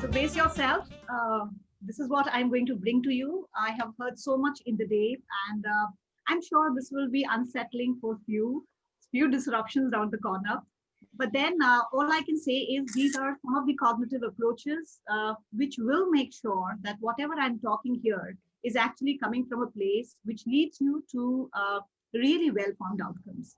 So brace yourself. This is what I'm going to bring to you. I have heard so much in the day, and I'm sure this will be unsettling for few disruptions around the corner. But then all I can say is these are some of the cognitive approaches which will make sure that whatever I'm talking here is actually coming from a place which leads you to really well-formed outcomes.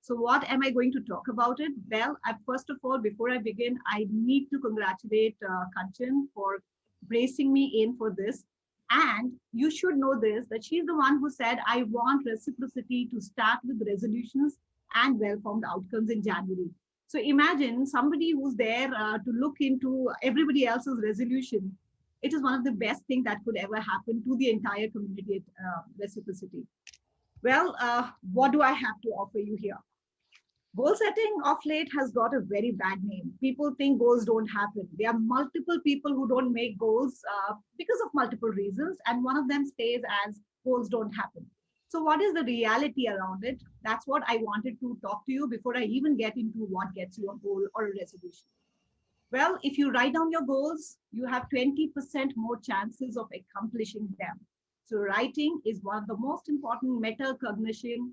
So what am I going to talk about it? Well, first of all, before I begin, I need to congratulate Kanchan for bracing me in for this. And you should know this, that she's the one who said, I want reciprocity to start with resolutions and well-formed outcomes in January. So imagine somebody who's there to look into everybody else's resolution. It is one of the best things that could ever happen to the entire community reciprocity. Well, what do I have to offer you here? Goal setting of late has got a very bad name. People think goals don't happen. There are multiple people who don't make goals because of multiple reasons, and one of them stays as goals don't happen. So, what is the reality around it? That's what I wanted to talk to you before I even get into what gets you a goal or a resolution. Well, if you write down your goals, you have 20% more chances of accomplishing them. So, writing is one of the most important metacognition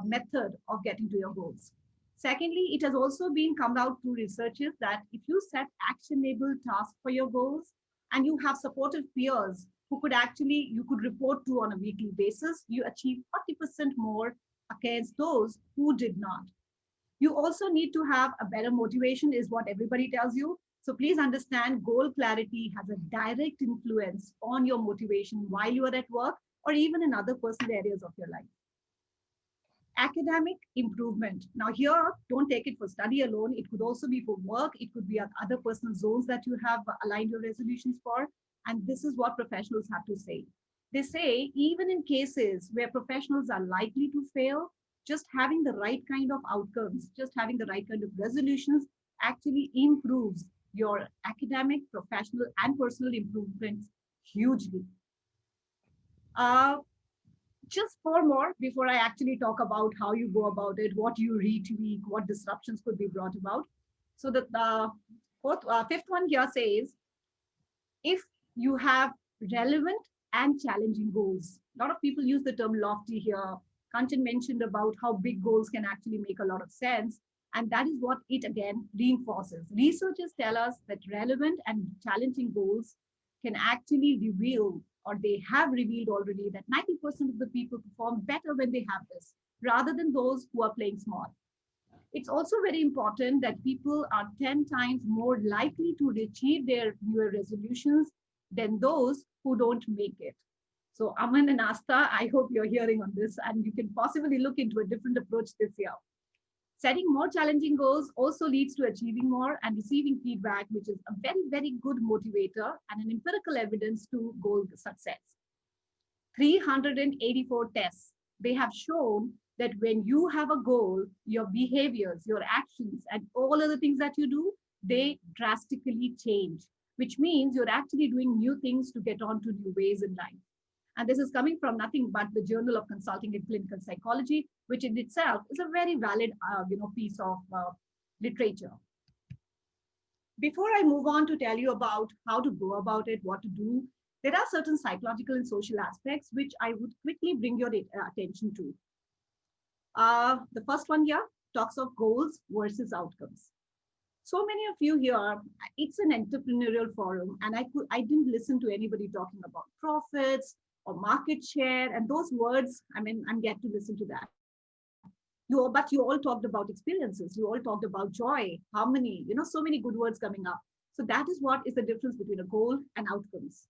method of getting to your goals. Secondly, it has also been come out through researches that if you set actionable tasks for your goals and you have supportive peers who could actually, you could report to on a weekly basis, you achieve 40% more against those who did not. You also need to have a better motivation is what everybody tells you. So please understand goal clarity has a direct influence on your motivation while you are at work or even in other personal areas of your life. Academic improvement. Now here, don't take it for study alone. It could also be for work. It could be other personal zones that you have aligned your resolutions for. And this is what professionals have to say. They say, even in cases where professionals are likely to fail, just having the right kind of outcomes, just having the right kind of resolutions actually improves your academic, professional, and personal improvements hugely. Uh, just four more before I actually talk about how you go about it, what you retweak, what disruptions could be brought about. So the fifth one here says, if you have relevant and challenging goals. A lot of people use the term lofty here. Kanchan mentioned about how big goals can actually make a lot of sense. And that is what it again reinforces. Researchers tell us that relevant and challenging goals can actually reveal, or they have revealed already, that 90% of the people perform better when they have this, rather than those who are playing small. It's also very important that people are 10 times more likely to achieve their newer resolutions than those who don't make it. So Aman and Asta, I hope you're hearing on this and you can possibly look into a different approach this year. Setting more challenging goals also leads to achieving more and receiving feedback, which is a very, very good motivator and an empirical evidence to goal success. 384 tests, they have shown that when you have a goal, your behaviors, your actions, and all other things that you do, they drastically change, which means you're actually doing new things to get on to new ways in life. And this is coming from nothing but the Journal of Consulting and Clinical Psychology, which in itself is a very valid piece of literature. Before I move on to tell you about how to go about it, what to do, there are certain psychological and social aspects which I would quickly bring your attention to. The first one here talks of goals versus outcomes. So many of you here, it's an entrepreneurial forum, and I didn't listen to anybody talking about profits or market share and those words. I mean, I'm yet to listen to that. But you all talked about experiences. You all talked about joy, harmony, so many good words coming up. So that is what is the difference between a goal and outcomes.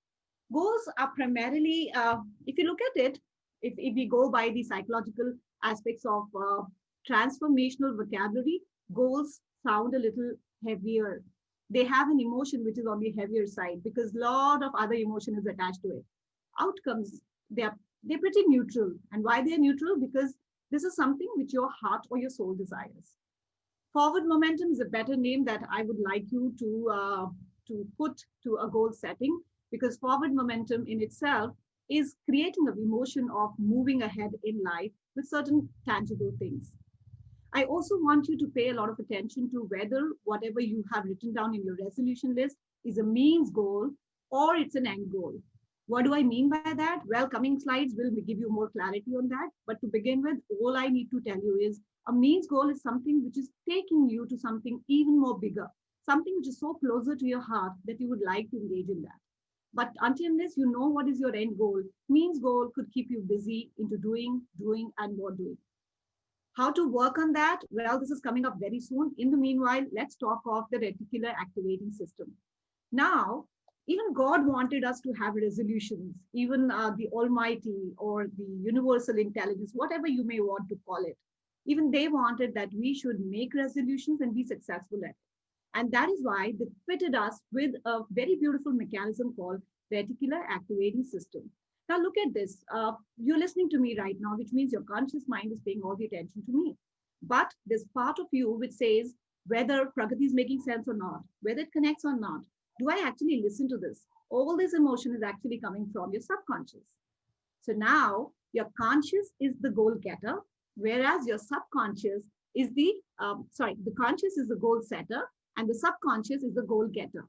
Goals are primarily, if you look at it, if we go by the psychological aspects of transformational vocabulary, goals sound a little heavier. They have an emotion which is on the heavier side because a lot of other emotion is attached to it. Outcomes, they're pretty neutral. And why they're neutral? Because this is something which your heart or your soul desires. Forward momentum is a better name that I would like you to put to a goal setting, because forward momentum in itself is creating an emotion of moving ahead in life with certain tangible things. I also want you to pay a lot of attention to whether whatever you have written down in your resolution list is a means goal or it's an end goal. What do I mean by that? Well, coming slides will give you more clarity on that. But to begin with, all I need to tell you is a means goal is something which is taking you to something even more bigger, something which is so closer to your heart that you would like to engage in that. But until unless you know what is your end goal, means goal could keep you busy into doing, and more doing. How to work on that? Well, this is coming up very soon. In the meanwhile, let's talk of the reticular activating system. Now, even God wanted us to have resolutions, even the Almighty or the universal intelligence, whatever you may want to call it. Even they wanted that we should make resolutions and be successful at it. And that is why they fitted us with a very beautiful mechanism called reticular activating system. Now look at this. You're listening to me right now, which means your conscious mind is paying all the attention to me. But there's part of you which says whether Pragati is making sense or not, whether it connects or not. Do I actually listen to this? All this emotion is actually coming from your subconscious. So now your conscious is the goal getter, whereas your subconscious is the conscious is the goal setter and the subconscious is the goal getter.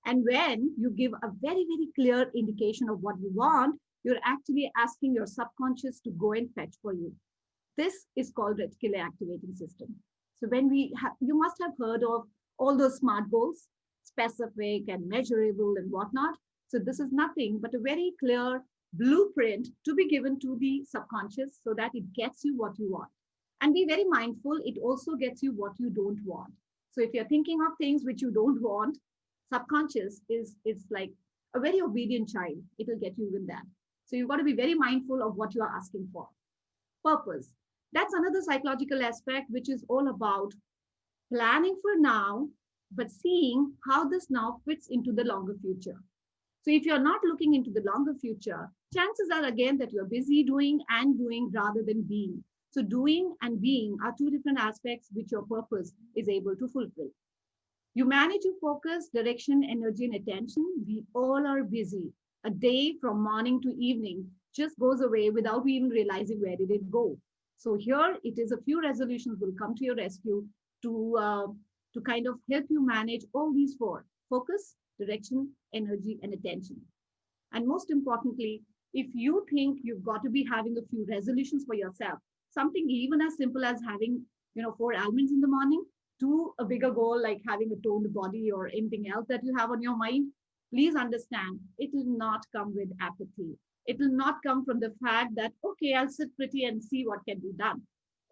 And when you give a very, very clear indication of what you want, you're actually asking your subconscious to go and fetch for you. This is called reticular activating system. So when you must have heard of all those SMART goals, specific and measurable and whatnot. So this is nothing but a very clear blueprint to be given to the subconscious so that it gets you what you want. And be very mindful, it also gets you what you don't want. So if you're thinking of things which you don't want, subconscious is like a very obedient child. It will get you with that. So you've got to be very mindful of what you are asking for. Purpose. That's another psychological aspect, which is all about planning for now, but seeing how this now fits into the longer future. So if you're not looking into the longer future, chances are again that you're busy doing and doing rather than being. So doing and being are two different aspects which your purpose is able to fulfill. You manage your focus, direction, energy, and attention. We all are busy. A day from morning to evening just goes away without even realizing where did it go. So here it is a few resolutions will come to your rescue to kind of help you manage all these four: focus, direction, energy, and attention. And most importantly, if you think you've got to be having a few resolutions for yourself, something even as simple as having, 4 almonds in the morning, to a bigger goal like having a toned body or anything else that you have on your mind, please understand it will not come with apathy. It will not come from the fact that, okay, I'll sit pretty and see what can be done.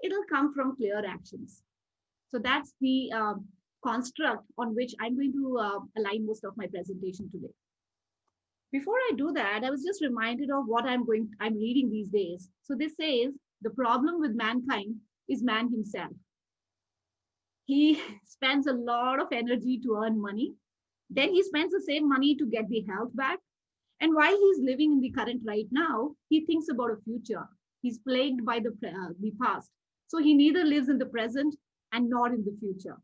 It'll come from clear actions. So that's the construct on which I'm going to align most of my presentation today. Before I do that, I was just reminded of what I'm reading these days. So this says the problem with mankind is man himself. He spends a lot of energy to earn money. Then he spends the same money to get the health back. And while he's living in the current right now, he thinks about a future. He's plagued by the past. So he neither lives in the present and nor in the future.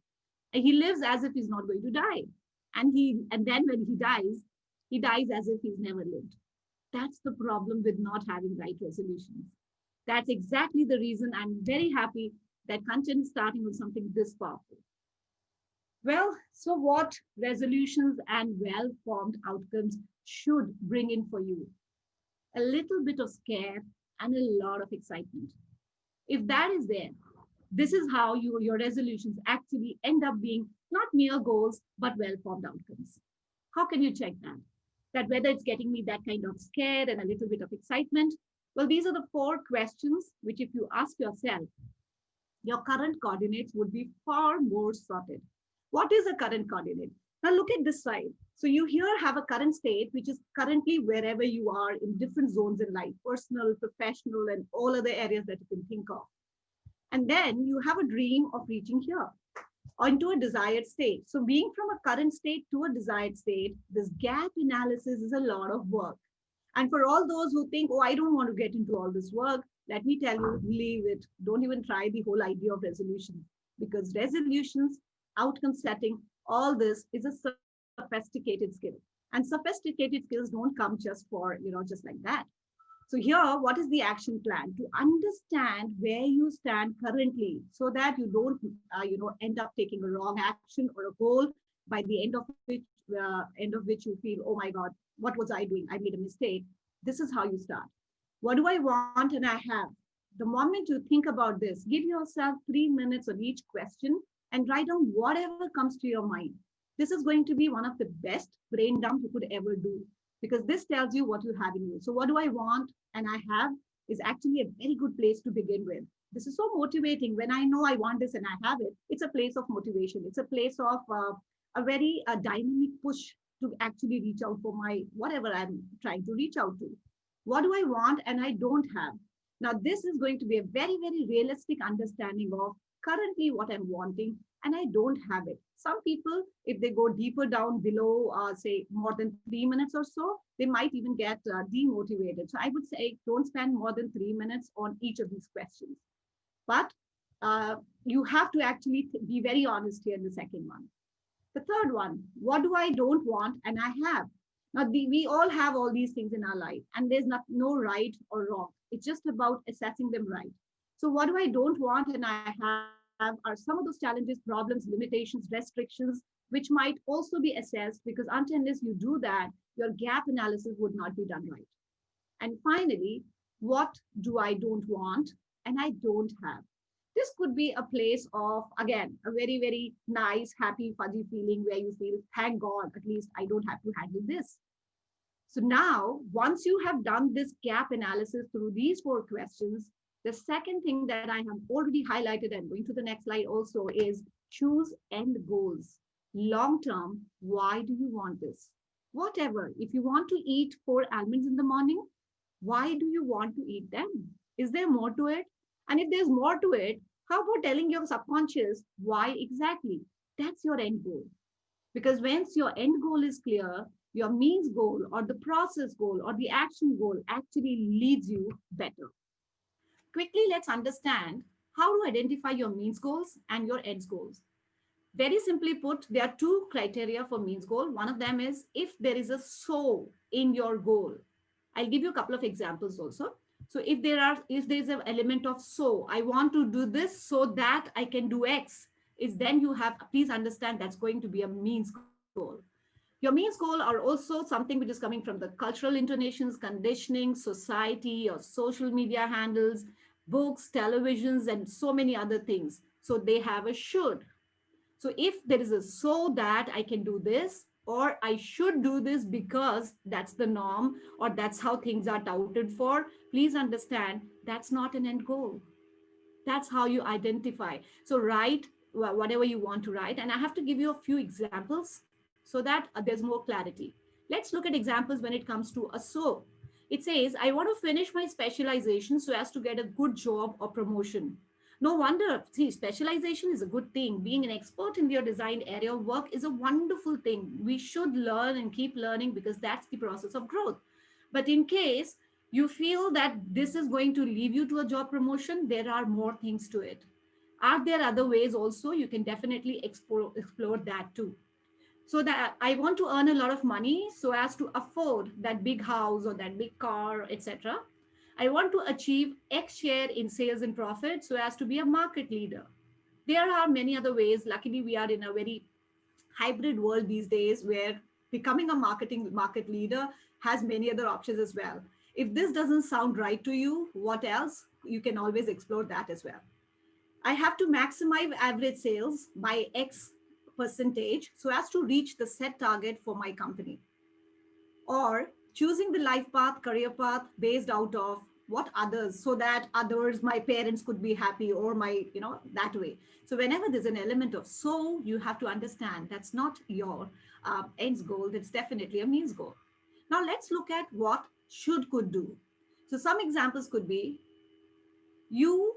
And he lives as if he's not going to die. And then when he dies as if he's never lived. That's the problem with not having right resolutions. That's exactly the reason I'm very happy that Kanchan is starting with something this powerful. Well, so what resolutions and well-formed outcomes should bring in for you? A little bit of scare and a lot of excitement. If that is there, this is how your resolutions actually end up being not mere goals, but well-formed outcomes. How can you check that? That whether it's getting me that kind of scare and a little bit of excitement? Well, these are the 4 questions which if you ask yourself, your current coordinates would be far more sorted. What is a current coordinate? Now look at this side. So you here have a current state, which is currently wherever you are in different zones in life, personal, professional, and all other areas that you can think of. And then you have a dream of reaching here or into a desired state. So being from a current state to a desired state, this gap analysis is a lot of work. And for all those who think, oh, I don't want to get into all this work, let me tell you, leave it. Don't even try the whole idea of resolution, because resolutions, outcome setting, all this is a sophisticated skill. And sophisticated skills don't come just for, just like that. So here, what is the action plan? To understand where you stand currently so that you don't, end up taking a wrong action or a goal by the end of which you feel, oh my God, what was I doing? I made a mistake. This is how you start. What do I want and I have? The moment you think about this, give yourself 3 minutes on each question and write down whatever comes to your mind. This is going to be one of the best brain dump you could ever do, because this tells you what you have in you. So, what do I want and I have is actually a very good place to begin with. This is so motivating. When I know I want this and I have it, it's a place of motivation. It's a place of a very dynamic push to actually reach out for my whatever I'm trying to reach out to. What do I want and I don't have? Now, this is going to be a very, very realistic understanding of currently what I'm wanting and I don't have it. Some people, if they go deeper down below, say more than 3 minutes or so, they might even get demotivated. So I would say don't spend more than 3 minutes on each of these questions. But you have to actually be very honest here in the second one. The third one, what do I don't want and I have? Now, we all have all these things in our life, and there's no right or wrong. It's just about assessing them right. So, what do I don't want and I have are some of those challenges, problems, limitations, restrictions, which might also be assessed, because until unless you do that, your gap analysis would not be done right. And finally, what do I don't want and I don't have? This could be a place of, again, a very, very nice, happy, fuzzy feeling where you feel, thank God, at least I don't have to handle this. So now, once you have done this gap analysis through these four questions, the second thing that I have already highlighted and going to the next slide also is choose end goals. Long term, why do you want this? Whatever, if you want to eat 4 almonds in the morning, why do you want to eat them? Is there more to it? And if there's more to it, how about telling your subconscious why exactly? That's your end goal. Because once your end goal is clear, your means goal or the process goal or the action goal actually leads you better. Quickly, let's understand how to identify your means goals and your ends goals. Very simply put, there are two criteria for means goal. One of them is if there is a so in your goal. I'll give you a couple of examples also. So if there's an element of so, I want to do this so that I can do X, is then you have, please understand that's going to be a means goal. Your means goal are also something which is coming from the cultural intonations, conditioning, society, or social media handles, books, televisions, and so many other things. So they have a should. So if there is a so that I can do this, or I should do this because that's the norm, or that's how things are touted for, please understand that's not an end goal. That's how you identify. So write whatever you want to write. And I have to give you a few examples so that there's more clarity. Let's look at examples when it comes to a so. It says, I want to finish my specialization so as to get a good job or promotion. No wonder, see, specialization is a good thing. Being an expert in your designed area of work is a wonderful thing. We should learn and keep learning because that's the process of growth. But in case you feel that this is going to lead you to a job promotion, there are more things to it. Are there other ways also? You can definitely explore that too. So that I want to earn a lot of money so as to afford that big house or that big car, etc. I want to achieve X share in sales and profit so as to be a market leader. There are many other ways. Luckily, we are in a very hybrid world these days where becoming a market leader has many other options as well. If this doesn't sound right to you, what else? You can always explore that as well. I have to maximize average sales by X percentage so as to reach the set target for my company. Or choosing the life path, career path based out of what others, so that others, my parents could be happy, or my, that way. So whenever there's an element of so, you have to understand that's not your ends goal, that's definitely a means goal. Now let's look at what should could do. So some examples could be you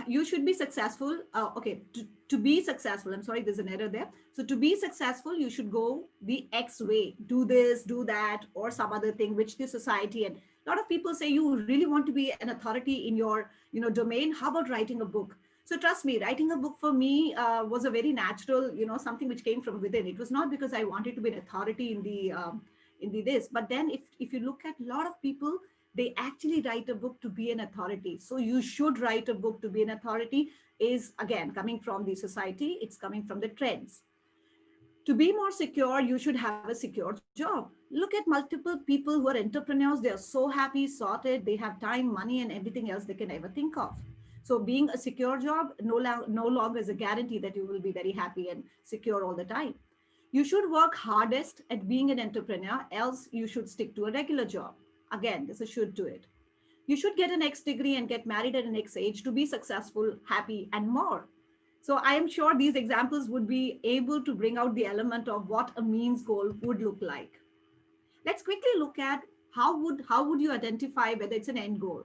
you should be successful. Okay, to be successful, I'm sorry, there's an error there. So to be successful, you should go the X way, do this, do that, or some other thing which the society, and a lot of people say you really want to be an authority in your domain. How about writing a book? So trust me, writing a book for me was a very natural, something which came from within. It was not because I wanted to be an authority in the this, but then if you look at a lot of people, they actually write a book to be an authority. So you should write a book to be an authority is again coming from the society, it's coming from the trends. To be more secure, you should have a secure job. Look at multiple people who are entrepreneurs. They are so happy, sorted, they have time, money, and everything else they can ever think of. So, being a secure job no longer is a guarantee that you will be very happy and secure all the time. You should work hardest at being an entrepreneur, else, you should stick to a regular job. Again, there's a should to it. You should get an X degree and get married at an X age to be successful, happy, and more. So I am sure these examples would be able to bring out the element of what a means goal would look like. Let's quickly look at how would you identify whether it's an end goal.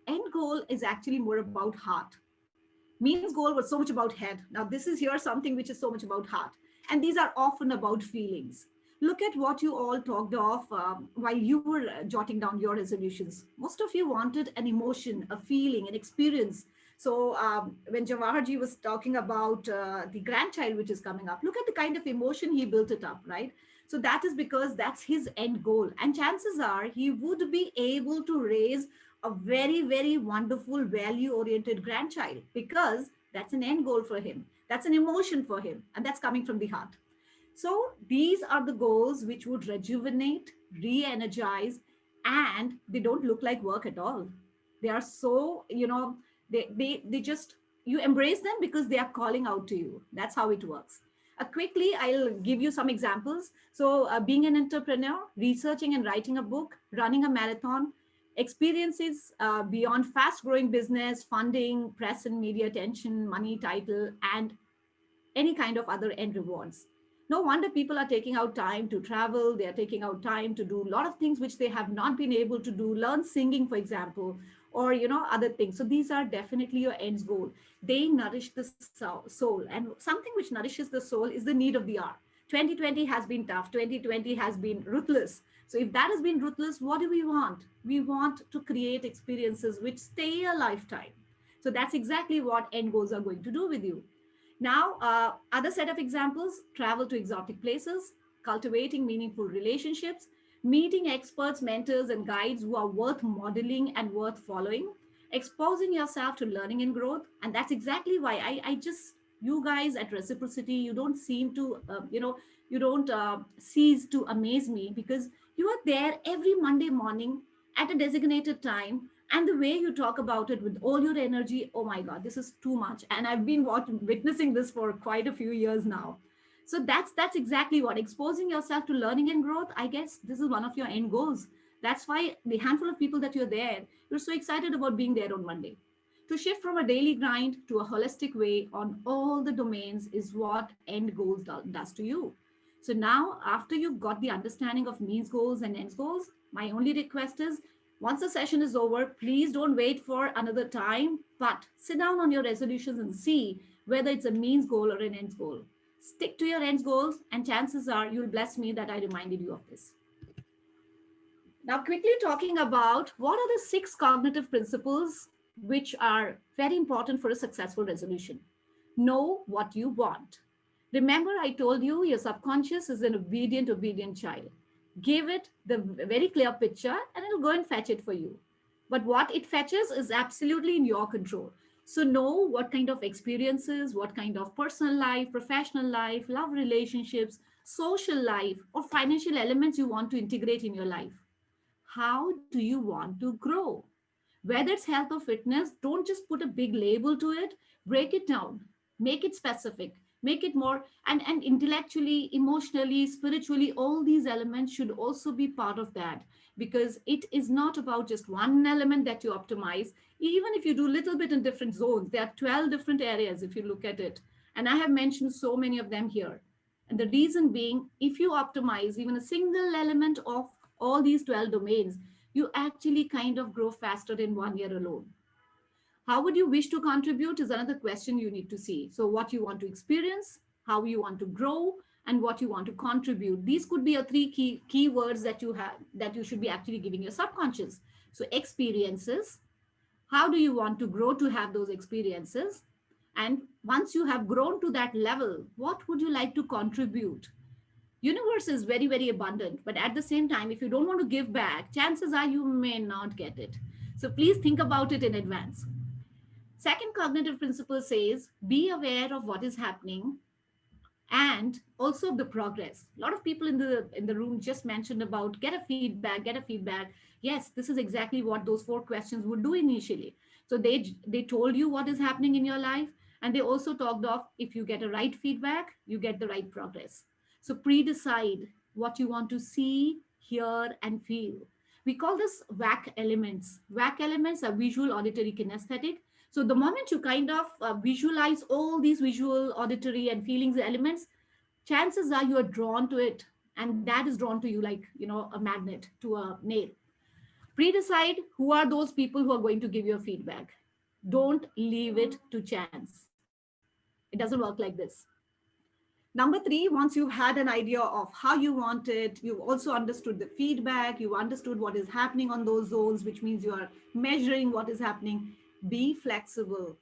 End goal is actually more about heart. Means goal was so much about head. Now this is here something which is so much about heart. And these are often about feelings. Look at what you all talked of while you were jotting down your resolutions. Most of you wanted an emotion, a feeling, an experience. So when Jawaharji was talking about the grandchild which is coming up, look at the kind of emotion he built it up, right? So that is because that's his end goal. And chances are he would be able to raise a very, very wonderful, value oriented grandchild because that's an end goal for him. That's an emotion for him. And that's coming from the heart. So these are the goals which would rejuvenate, re energize, and they don't look like work at all. They are so, they just, you embrace them because they are calling out to you. That's how it works. Quickly, I'll give you some examples. So, being an entrepreneur, researching and writing a book, running a marathon, experiences beyond fast growing business, funding, press and media attention, money, title, and any kind of other end rewards. No wonder people are taking out time to travel. They are taking out time to do a lot of things which they have not been able to do. Learn singing, for example, or other things. So these are definitely your ends goal. They nourish the soul, and something which nourishes the soul is the need of the hour. 2020 has been tough. 2020 has been ruthless. So if that has been ruthless, what do we want? We want to create experiences which stay a lifetime. So that's exactly what end goals are going to do with you. Now, other set of examples: travel to exotic places, cultivating meaningful relationships, meeting experts, mentors, and guides who are worth modeling and worth following, exposing yourself to learning and growth. And that's exactly why I just, you guys at Reciprocity, you don't seem to, you don't cease to amaze me because you are there every Monday morning at a designated time, and the way you talk about it with all your energy, oh my god, this is too much. And I've been witnessing this for quite a few years now. So that's exactly what, exposing yourself to learning and growth. I guess this is one of your end goals. That's why the handful of people that you're there, you're so excited about being there on Monday. To shift from a daily grind to a holistic way on all the domains is what end goals does to you. So now, after you've got the understanding of means goals and ends goals, my only request is, once the session is over, please don't wait for another time, but sit down on your resolutions and see whether it's a means goal or an ends goal. Stick to your ends goals, and chances are you'll bless me that I reminded you of this. Now, quickly talking about what are the 6 cognitive principles which are very important for a successful resolution. Know what you want. Remember, I told you your subconscious is an obedient child. Give it the very clear picture and it'll go and fetch it for you. But what it fetches is absolutely in your control. So know what kind of experiences, what kind of personal life, professional life, love relationships, social life, or financial elements you want to integrate in your life. How do you want to grow? Whether it's health or fitness, don't just put a big label to it. Break it down, make it specific, make it more, and intellectually, emotionally, spiritually, all these elements should also be part of that, because it is not about just one element that you optimize. Even if you do a little bit in different zones, there are 12 different areas if you look at it. And I have mentioned so many of them here. And the reason being, if you optimize even a single element of all these 12 domains, you actually kind of grow faster in 1 year alone. How would you wish to contribute is another question you need to see. So, what you want to experience, how you want to grow, and what you want to contribute. These could be your 3 key words that you have, that you should be actually giving your subconscious. So, experiences. How do you want to grow to have those experiences? And once you have grown to that level, what would you like to contribute? Universe is very, very abundant, but at the same time, if you don't want to give back, chances are you may not get it. So please think about it in advance. Second cognitive principle says, be aware of what is happening and also the progress. A lot of people in the room just mentioned about get a feedback. Yes, this is exactly what those four questions would do initially. So they told you what is happening in your life, and they also talked of if you get a right feedback, you get the right progress. So pre-decide what you want to see, hear, and feel. We call this WAC elements. WAC elements are visual, auditory, kinesthetic. So the moment you kind of visualize all these visual, auditory, and feelings elements, chances are you are drawn to it, and that is drawn to you like, a magnet to a nail. Pre-decide who are those people who are going to give you feedback. Don't leave it to chance. It doesn't work like this. Number three, once you've had an idea of how you want it, you've also understood the feedback, you've understood what is happening on those zones, which means you are measuring what is happening. Be flexible.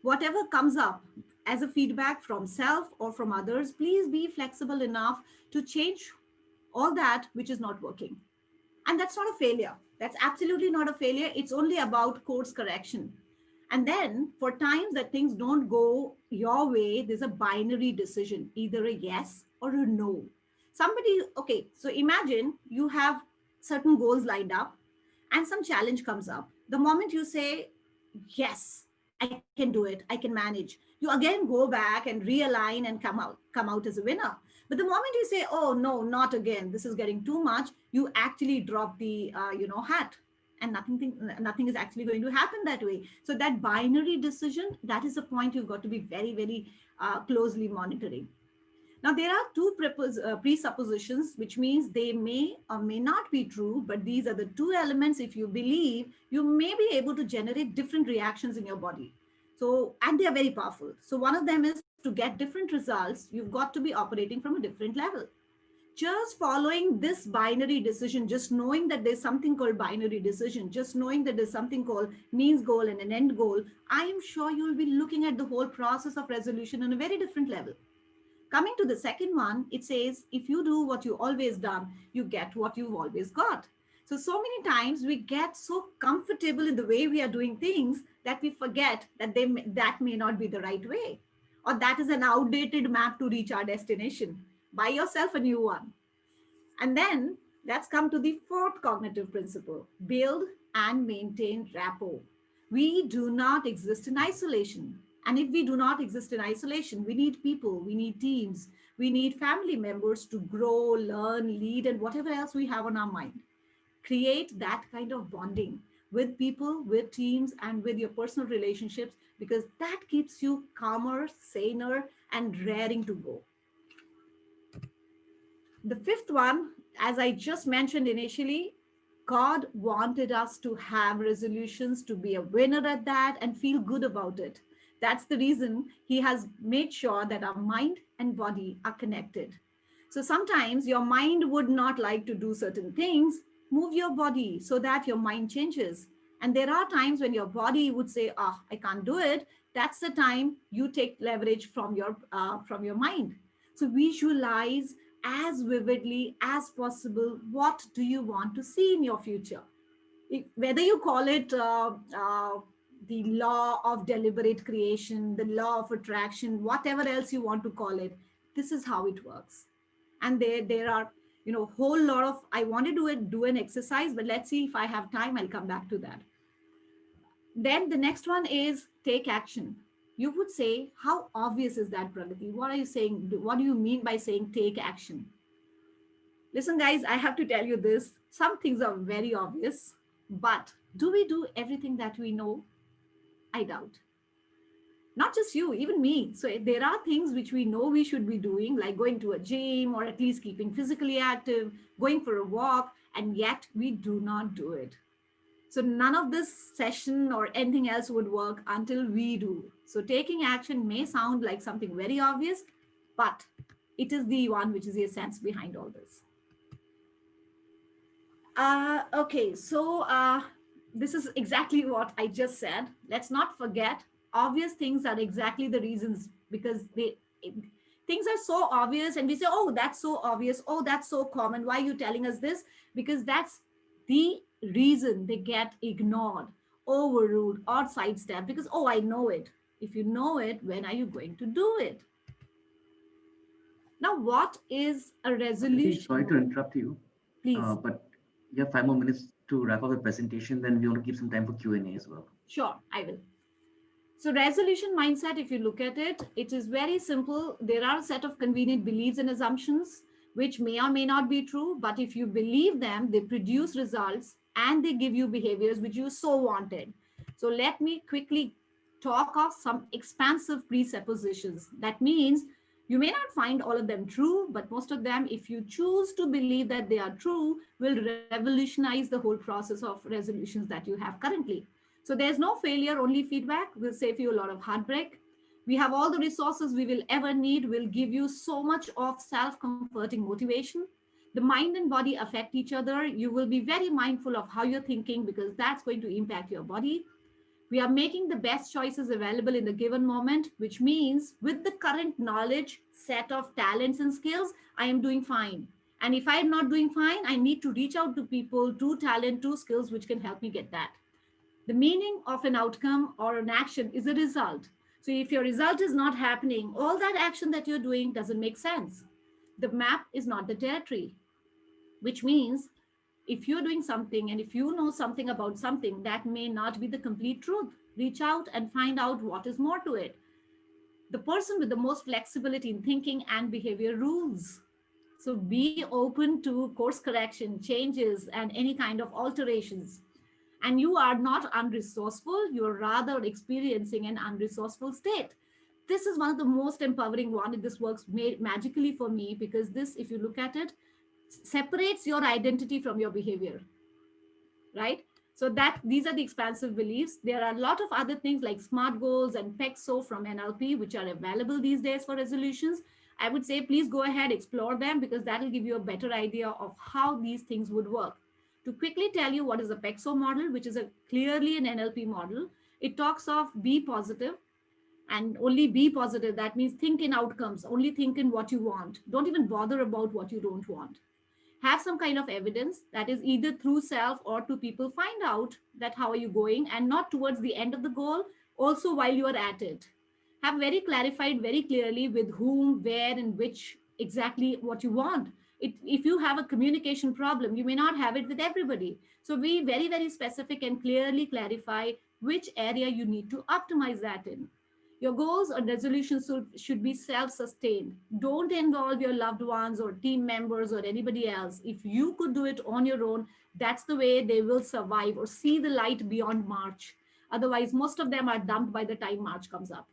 Whatever comes up as a feedback from self or from others, please be flexible enough to change all that which is not working. And that's not a failure. That's absolutely not a failure. It's only about course correction. And then for times that things don't go your way, there's a binary decision, either a yes or a no. Somebody, okay, so imagine you have certain goals lined up and some challenge comes up. The moment you say, yes, I can do it, I can manage, you again go back and realign and come out as a winner. But the moment you say, oh no, not again, this is getting too much, you actually drop the hat, and nothing is actually going to happen that way. So that binary decision, that is the point you've got to be very, very closely monitoring. Now, there are two presuppositions, which means they may or may not be true, but these are the two elements. If you believe, you may be able to generate different reactions in your body. So, and they are very powerful. So, one of them is to get different results, you've got to be operating from a different level. Just following this binary decision, just knowing that there's something called binary decision, just knowing that there's something called means goal and an end goal, I am sure you'll be looking at the whole process of resolution on a very different level. Coming to the second one, it says, if you do what you always done, you get what you've always got. So many times we get so comfortable in the way we are doing things that we forget that that may not be the right way, or that is an outdated map to reach our destination. Buy yourself a new one. And then let's come to the fourth cognitive principle: build and maintain rapport. We do not exist in isolation. And if we do not exist in isolation, we need people, we need teams, we need family members to grow, learn, lead, and whatever else we have on our mind. Create that kind of bonding with people, with teams, and with your personal relationships, because that keeps you calmer, saner, and raring to go. The fifth one, as I just mentioned initially, God wanted us to have resolutions, to be a winner at that, and feel good about it. That's the reason He has made sure that our mind and body are connected. So sometimes your mind would not like to do certain things. Move your body so that your mind changes. And there are times when your body would say, "Ah, I can't do it." That's the time you take leverage from your mind. So visualize as vividly as possible, what do you want to see in your future. Whether you call it the law of deliberate creation, the law of attraction, whatever else you want to call it, this is how it works. And there are whole lot of, I want to do an exercise, but let's see, if I have time I'll come back to that. Then the next one is take action. You would say, how obvious is that, Pragati? What are you saying? What do you mean by saying take action? Listen, guys, I have to tell you this. Some things are very obvious, but do we do everything that we know? I doubt. Not just you, even me. So there are things which we know we should be doing, like going to a gym or at least keeping physically active, going for a walk, and yet we do not do it. So none of this session or anything else would work until we do. So taking action may sound like something very obvious, but it is the one which is the essence behind all this. Okay, so this is exactly what I just said. Let's not forget, obvious things are exactly the reasons, because things are so obvious and we say, oh, that's so obvious. Oh, that's so common. Why are you telling us this? Because that's the reason they get ignored, overruled, or sidestepped, because, oh, I know it. If you know it, when are you going to do it? So taking action may sound like something very obvious, but it is the one which is the essence behind all this. Again, let's not forget, obvious things are exactly the reasons, because things are so obvious and we say, oh, that's so obvious. Oh, that's so common. Why are you telling us this? Because that's the reason they get ignored, overruled, or sidestepped, because, oh, I know it. If you know it, when are you going to do it? Now, what is a Aditi, resolution sorry to goal? interrupt you, Please. but you have 5 more minutes to wrap up the presentation. Then we want to keep some time for Q&A as well. Sure, I will. So, resolution mindset, if you look at it, it is very simple. There are a set of convenient beliefs and assumptions which may or may not be true, but if you believe them, they produce results and they give you behaviors which you so wanted. So, let me quickly talk of some expansive presuppositions. That means you may not find all of them true, but most of them, if you choose to believe that they are true, will revolutionize the whole process of resolutions that you have currently. So there's no failure, only feedback will save you a lot of heartbreak. We have all the resources we will ever need, will give you so much of self-comforting motivation. The mind and body affect each other. You will be very mindful of how you're thinking because that's going to impact your body. We are making the best choices available in the given moment, which means with the current knowledge, set of talents and skills, I am doing fine. And if I'm not doing fine, I need to reach out to people, to talent, to skills which can help me get that. The meaning of an outcome or an action is a result. So if your result is not happening, all that action that you're doing doesn't make sense. The map is not the territory, which means if you're doing something and if you know something about something, that may not be the complete truth. Reach out and find out what is more to it. The person with the most flexibility in thinking and behavior rules. So be open to course correction, changes, and any kind of alterations. And you are not unresourceful, you're rather experiencing an unresourceful state. This is one of the most empowering one. This works magically for me because this, if you look at it, separates your identity from your behavior, right? So that these are the expansive beliefs. There are a lot of other things like SMART goals and PEXO from NLP, which are available these days for resolutions. I would say please go ahead, explore them because that will give you a better idea of how these things would work. To quickly tell you what is a PEXO model, which is a clearly an NLP model, it talks of be positive and only be positive. That means think in outcomes, only think in what you want. Don't even bother about what you don't want. Have some kind of evidence, that is either through self or to people, find out that how are you going and not towards the end of the goal, also while you are at it. Have very clarified very clearly with whom, where, and which exactly what you want. If you have a communication problem, you may not have it with everybody. So be very, very specific and clearly clarify which area you need to optimize that in. Your goals or resolutions should be self sustained. Don't involve your loved ones or team members or anybody else. If you could do it on your own, that's the way they will survive or see the light beyond March. Otherwise, most of them are dumped by the time March comes up.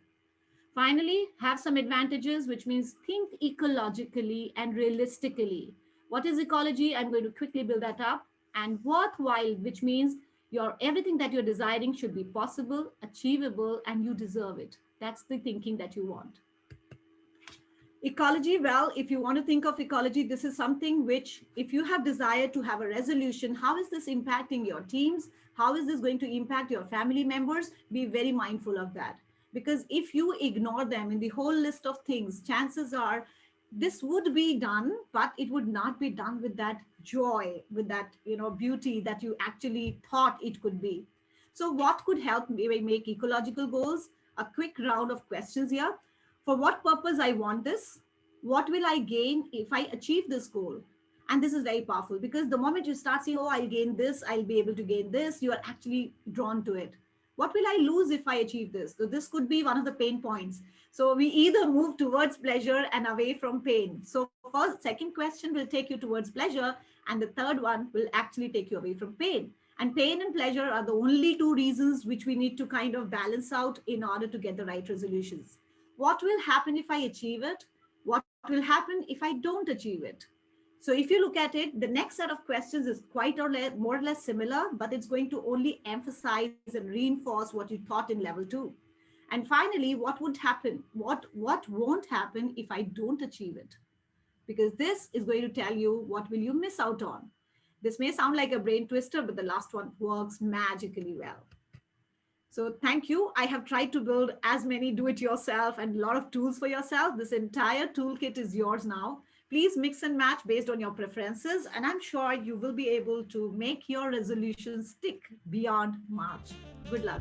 Finally, have some advantages, which means think ecologically and realistically. What is ecology? I'm going to quickly build that up. And worthwhile, which means your everything that you're desiring should be possible, achievable, and you deserve it. That's the thinking that you want. Ecology, well, if you want to think of ecology, this is something which, if you have desire to have a resolution, how is this impacting your teams? How is this going to impact your family members? Be very mindful of that. Because if you ignore them in the whole list of things, chances are this would be done, but it would not be done with that joy, with that beauty that you actually thought it could be. So, what could help me make ecological goals? A quick round of questions here. For what purpose I want this? What will I gain if I achieve this goal? And this is very powerful because the moment you start saying, oh, I'll gain this, I'll be able to gain this, you are actually drawn to it. What will I lose if I achieve this? So this could be one of the pain points. So we either move towards pleasure and away from pain. So first, second question will take you towards pleasure, and the third one will actually take you away from pain. And pain and pleasure are the only two reasons which we need to kind of balance out in order to get the right resolutions. What will happen if I achieve it? What will happen if I don't achieve it? So if you look at it, the next set of questions is quite or more or less similar, but it's going to only emphasize and reinforce what you thought in level 2. And finally, what would happen? What won't happen if I don't achieve it? Because this is going to tell you what will you miss out on. This may sound like a brain twister, but the last one works magically well. So thank you. I have tried to build as many do-it-yourself and a lot of tools for yourself. This entire toolkit is yours now. Please mix and match based on your preferences, and I'm sure you will be able to make your resolutions stick beyond March. Good luck.